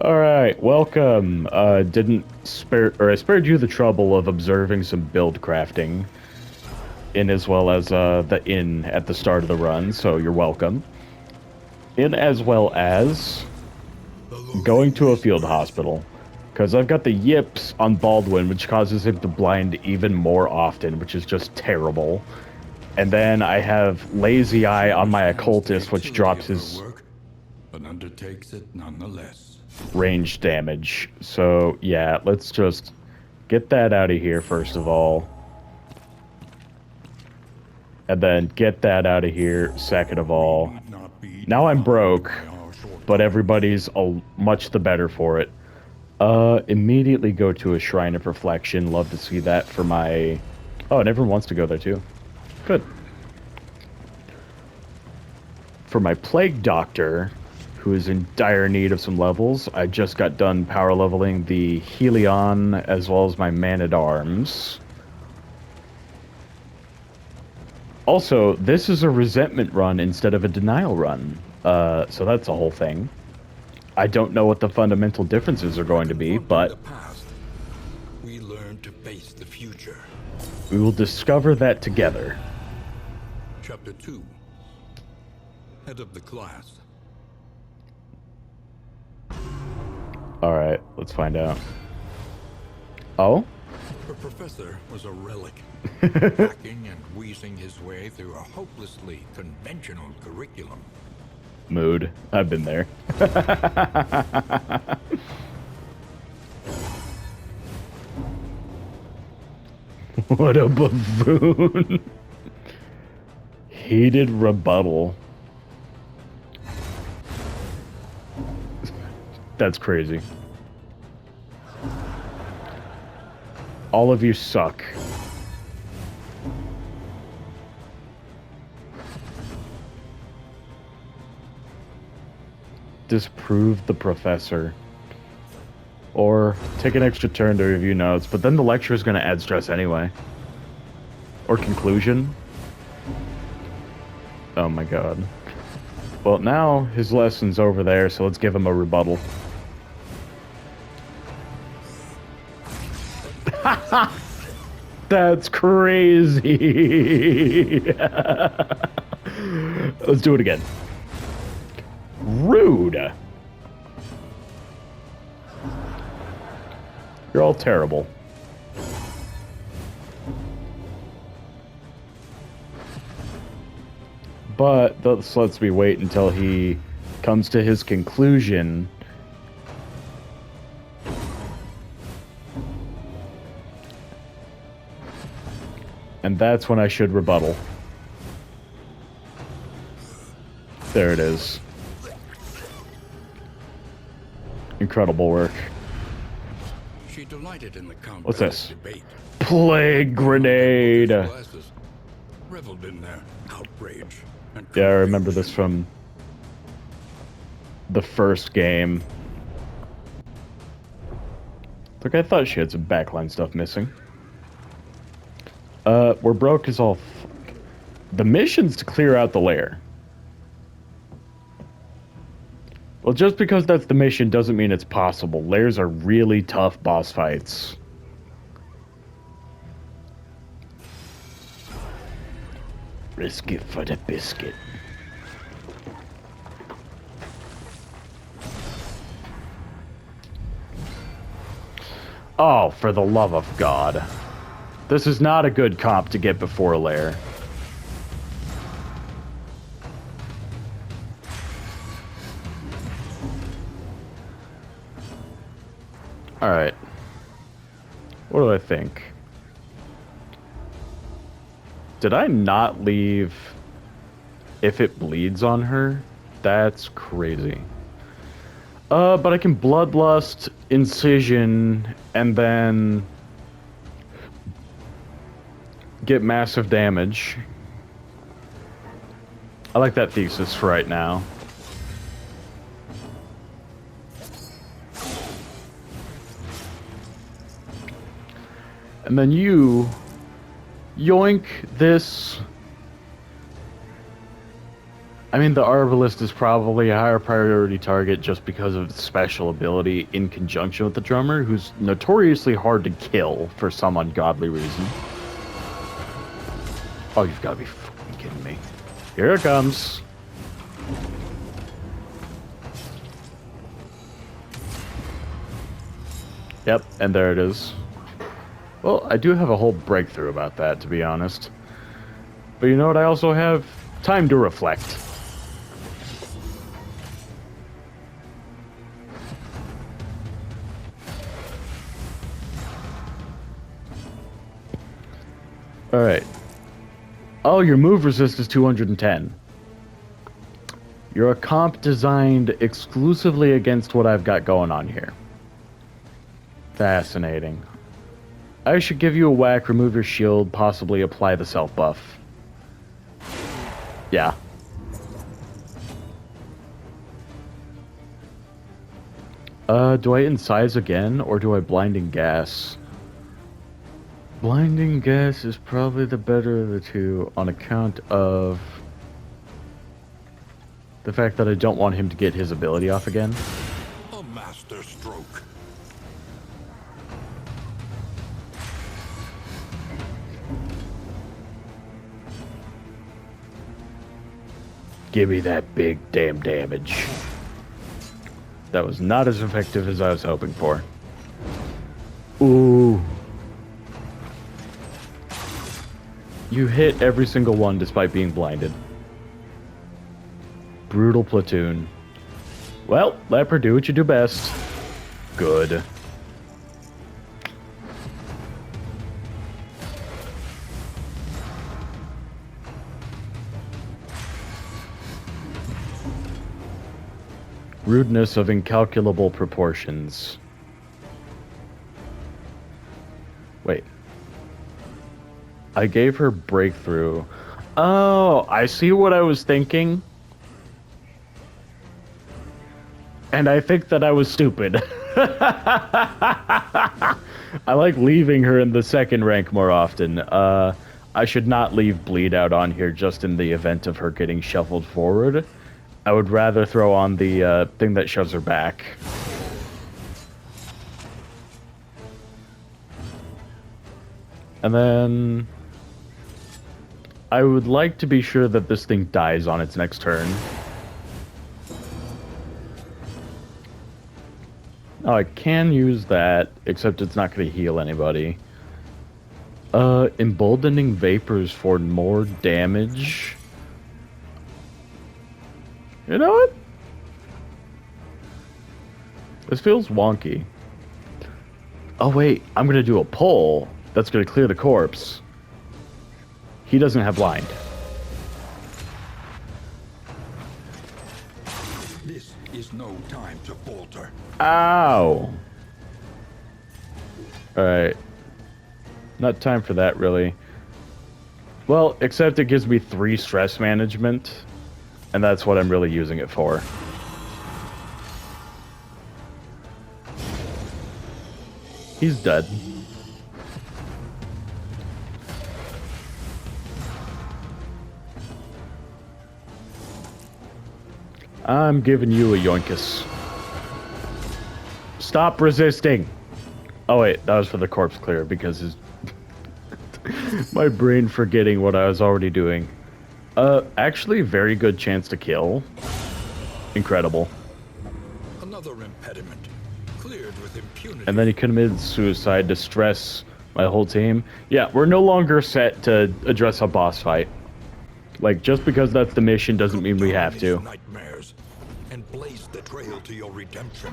All right, welcome. Didn't spare or I spared you the trouble of observing some build crafting in as well as the inn at the start of the run, so you're welcome. In as well as going to a field hospital because I've got the yips on Baldwin, which causes him to blind even more often, which is just terrible. And then I have lazy eye on my occultist, which drops his but undertakes it nonetheless. range damage. So yeah, let's just get that out of here first of all. And then get that out of here second of all. Now I'm broke, but everybody's much the better for it. Immediately go to a Shrine of Reflection. Love to see that for my... Oh, and everyone wants to go there too. Good. For my Plague Doctor, who is in dire need of some levels, I just got done power leveling the Helion as well as my Man-at-Arms. Also, this is a resentment run instead of a denial run. So that's a whole thing. I don't know what the fundamental differences are going to be, but we learn to face the future. We will discover that together. Chapter 2. Head of the class. Alright, let's find out. Oh? Her professor was a relic, hacking and wheezing his way through a hopelessly conventional curriculum. Mood. I've been there. What a buffoon. Heated rebuttal. That's crazy. All of you suck. Disprove the professor. Or take an extra turn to review notes, but then the lecture is going to add stress anyway. Or conclusion. Oh my god. Well, now his lesson's over there, so let's give him a rebuttal. That's crazy. Let's do it again. Rude. You're all terrible. But this lets me wait until he comes to his conclusion. And that's when I should rebuttal. There it is. Incredible work. She delighted in the What's this? debate. Plague grenade. Reveled in their outrage. Yeah, I remember this from the first game. Look, I thought she had some backline stuff missing. We're broke as all fuck. The mission's to clear out the lair. Well, just because that's the mission doesn't mean it's possible. Lairs are really tough boss fights. Risk it for the biscuit. Oh, for the love of God. This is not a good comp to get before a lair. Alright. What do I think? Did I not leave if it bleeds on her? That's crazy. But I can Bloodlust, Incision, and then get massive damage. I like that thesis for right now. And then you yoink this. I mean, the Arbalist is probably a higher priority target just because of its special ability in conjunction with the drummer, who's notoriously hard to kill for some ungodly reason. Oh, you've got to be fucking kidding me. Here it comes. Yep, and there it is. Well, I do have a whole breakthrough about that, to be honest. But you know what? I also have time to reflect. Alright. Oh, your move resist is 210. You're a comp designed exclusively against what I've got going on here. Fascinating. I should give you a whack, remove your shield, possibly apply the self buff. Yeah. Do I incise again, or do I blinding gas? Blinding gas is probably the better of the two on account of the fact that I don't want him to get his ability off again. A master stroke. Give me that big damn damage. That was not as effective as I was hoping for. Ooh. You hit every single one despite being blinded. Brutal platoon. Well, Leper, do what you do best. Good. Rudeness of incalculable proportions. Wait. I gave her breakthrough. Oh, I see what I was thinking. And I think that I was stupid. I like leaving her in the second rank more often. I should not leave Bleed Out on here just in the event of her getting shuffled forward. I would rather throw on the thing that shoves her back. And then I would like to be sure that this thing dies on its next turn. Oh, I can use that, except it's not going to heal anybody. Emboldening Vapors for more damage. You know what? This feels wonky. Oh wait, I'm gonna do a pull that's gonna clear the corpse. He doesn't have blind. This is no time to falter. Ow! Alright. Not time for that, really. Well, except it gives me 3 stress management, and that's what I'm really using it for. He's dead. I'm giving you a yoinkus. Stop resisting! Oh wait, that was for the corpse clear, because his... my brain forgetting what I was already doing. Actually, very good chance to kill. Incredible. Another impediment. Cleared with impunity. And then he committed suicide to stress my whole team. Yeah, we're no longer set to address a boss fight. Like, just because that's the mission doesn't mean we have to. Nightmares and blaze the trail to your redemption.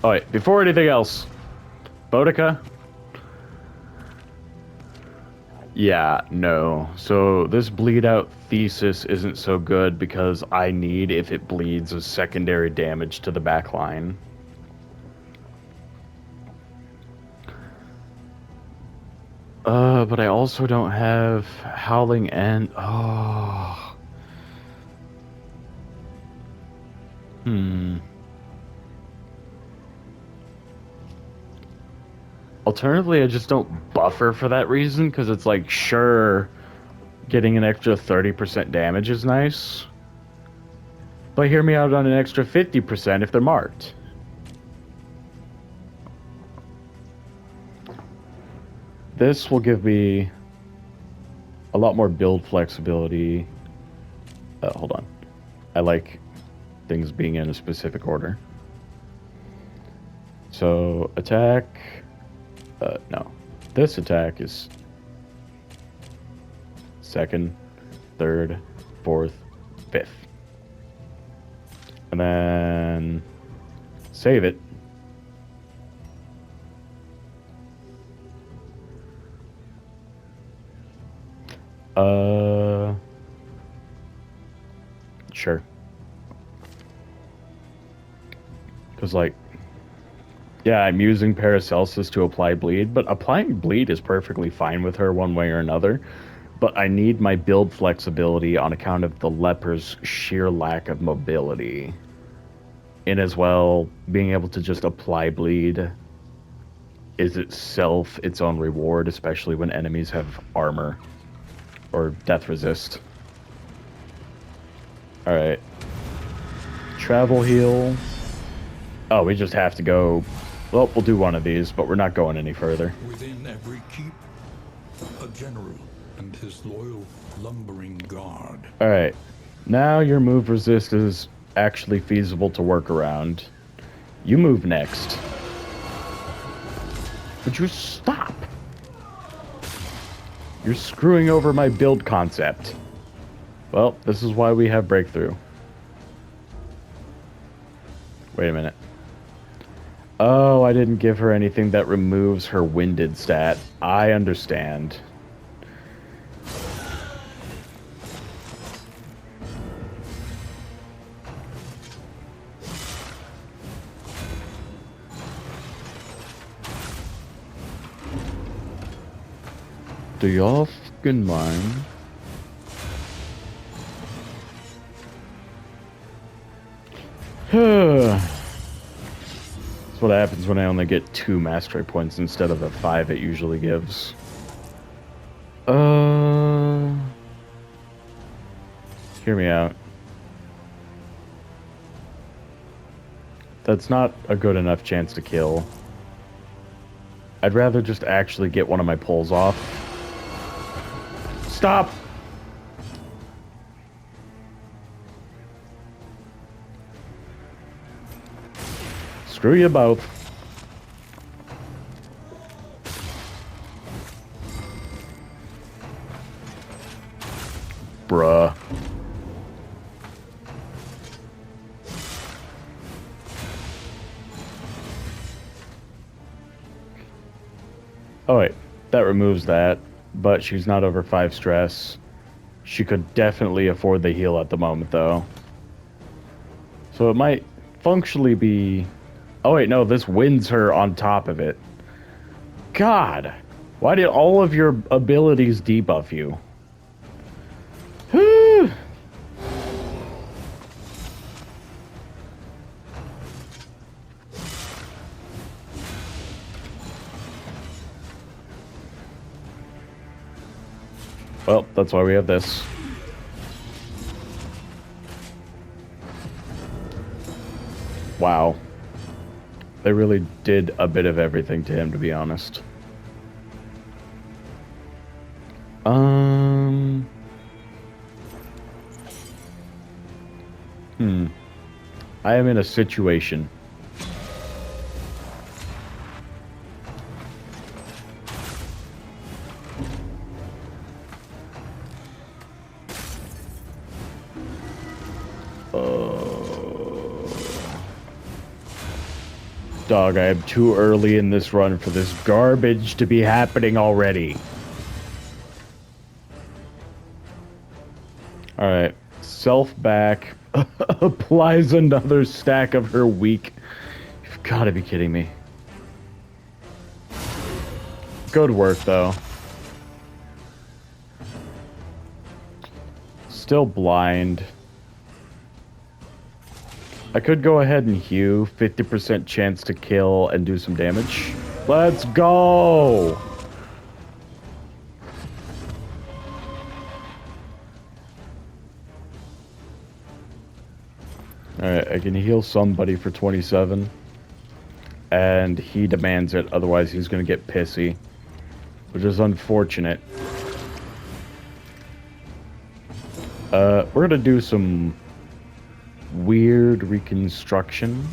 Alright, before anything else, Boudica? Yeah, no. So this bleed out thesis isn't so good because I need, if it bleeds, a secondary damage to the back line. But I also don't have Howling End. Oh. Alternatively, I just don't buffer for that reason, because it's like, sure, getting an extra 30% damage is nice, but hear me out on an extra 50% if they're marked. This will give me a lot more build flexibility. Hold on. I like things being in a specific order. So, attack. No. This attack is second, third, fourth, fifth. And then save it. Sure. Because, like, yeah, I'm using Paracelsus to apply bleed, but applying bleed is perfectly fine with her one way or another. But I need my build flexibility on account of the leper's sheer lack of mobility. And as well, being able to just apply bleed is itself its own reward, especially when enemies have armor or death resist. Alright. Travel heal. Oh, we just have to go. Well, we'll do one of these, but we're not going any further. Within every keep, a general and his loyal lumbering guard. Alright. Now your move resist is actually feasible to work around. You move next. Would you stop? You're screwing over my build concept. Well, this is why we have breakthrough. Wait a minute. Oh, I didn't give her anything that removes her winded stat. I understand. Do y'all fucking mind? That's what happens when I only get 2 mastery points instead of the 5 it usually gives. Hear me out. That's not a good enough chance to kill. I'd rather just actually get one of my pulls off. Stop! Screw you both. Bruh. Oh wait, that removes that, but she's not over 5 stress. She could definitely afford the heal at the moment though. So it might functionally be... Oh wait, no, this wins her on top of it. God, why did all of your abilities debuff you? Well, that's why we have this. Wow. They really did a bit of everything to him, to be honest. I am in a situation. Dog, I am too early in this run for this garbage to be happening already. Alright. Self back. Applies another stack of her weak. You've got to be kidding me. Good work, though. Still blind. I could go ahead and hew, 50% chance to kill and do some damage. Let's go! Alright, I can heal somebody for 27. And he demands it, otherwise he's gonna get pissy. Which is unfortunate. We're gonna do some weird reconstruction.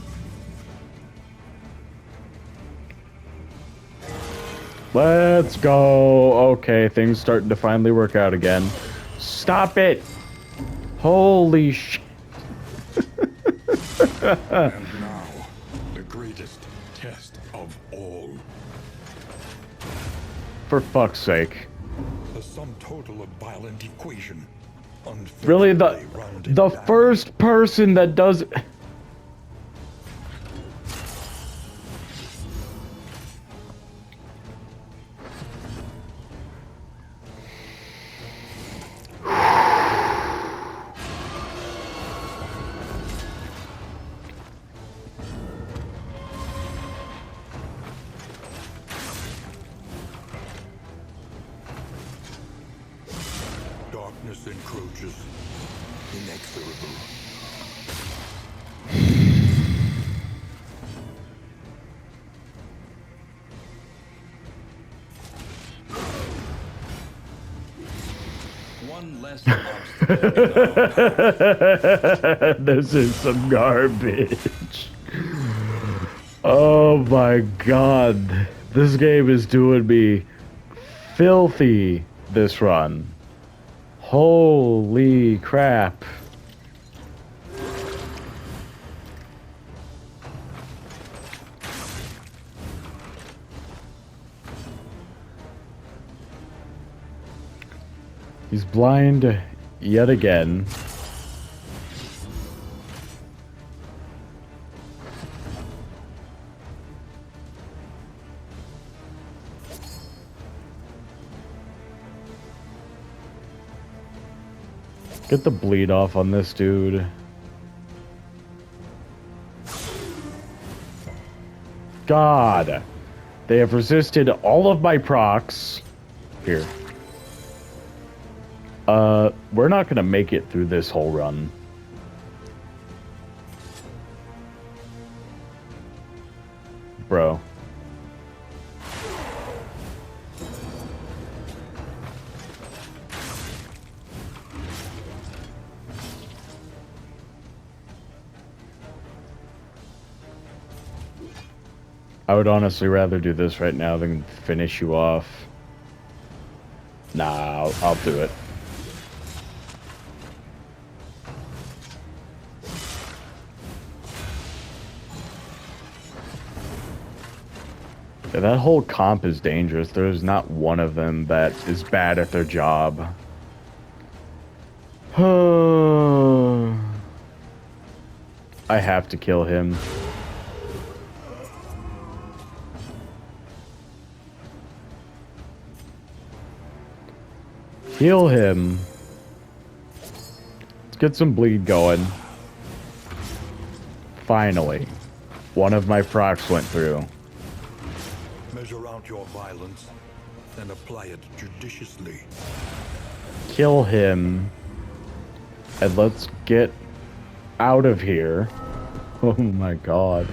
Let's go! Okay, things starting to finally work out again. Stop it! Holy shit! And now, the greatest test of all. For fuck's sake. The sum total of violent equation. Really, the unfairly rounded down. first person that does... Darkness encroaches, inexorable. One less obstacle in our path. This is some garbage. Oh my god. This game is doing me filthy this run. Holy crap. He's blind yet again. Get the bleed off on this dude. God. They have resisted all of my procs. Here. We're not gonna make it through this whole run. Bro. I would honestly rather do this right now than finish you off. Nah, I'll do it. Yeah, that whole comp is dangerous. There's not one of them that is bad at their job. I have to kill him. Heal him. Let's get some bleed going. Finally. One of my procs went through. Measure out your violence and apply it judiciously. Kill him. And let's get out of here. Oh my god.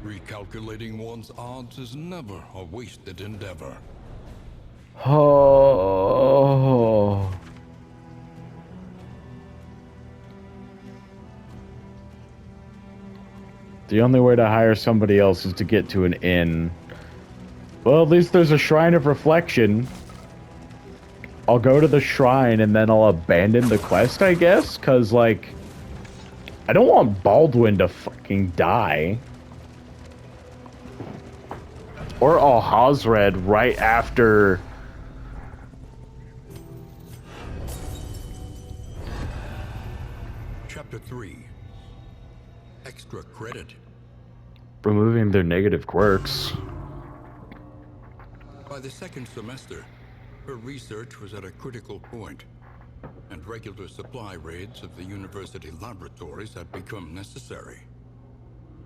Recalculating one's odds is never a wasted endeavor. Oh. The only way to hire somebody else is to get to an inn. Well, at least there's a shrine of reflection. I'll go to the shrine and then I'll abandon the quest, I guess? Because, like, I don't want Baldwin to fucking die. Or Alhazred right after... Chapter 3. Extra credit. removing their negative quirks. By the second semester, her research was at a critical point, and regular supply raids of the university laboratories had become necessary.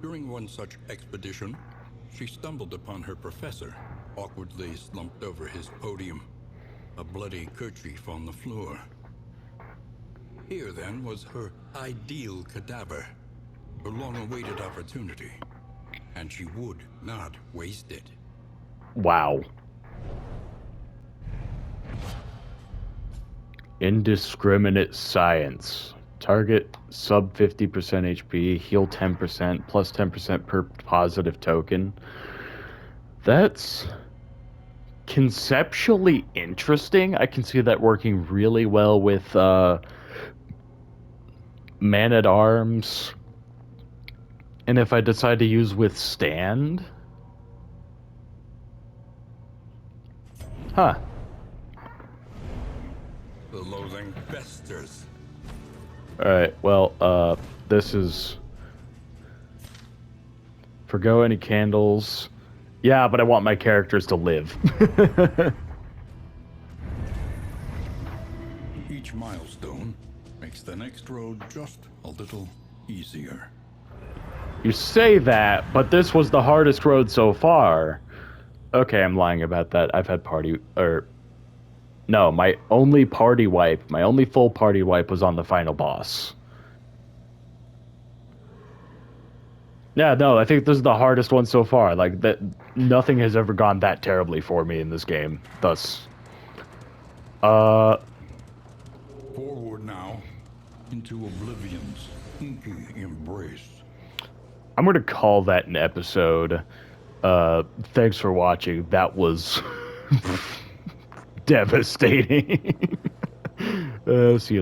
During one such expedition, she stumbled upon her professor, awkwardly slumped over his podium, a bloody kerchief on the floor. Here, then, was her ideal cadaver, her long-awaited opportunity, and she would not waste it. Wow. Indiscriminate science. Target sub 50% HP, heal 10%, plus 10% per positive token. That's conceptually interesting. I can see that working really well with Man-at-Arms. And if I decide to use Withstand. Huh. The loathing festers. Alright, well, this is... Forgo any candles. Yeah, but I want my characters to live. Each milestone makes the next road just a little easier. You say that, but this was the hardest road so far. Okay, I'm lying about that. I've had No, my only party wipe, my only full party wipe was on the final boss. Yeah, no, I think this is the hardest one so far. Like, that, nothing has ever gone that terribly for me in this game, thus. Forward now, into Oblivion's inky embrace. I'm gonna call that an episode. Thanks for watching. That was devastating. See you later.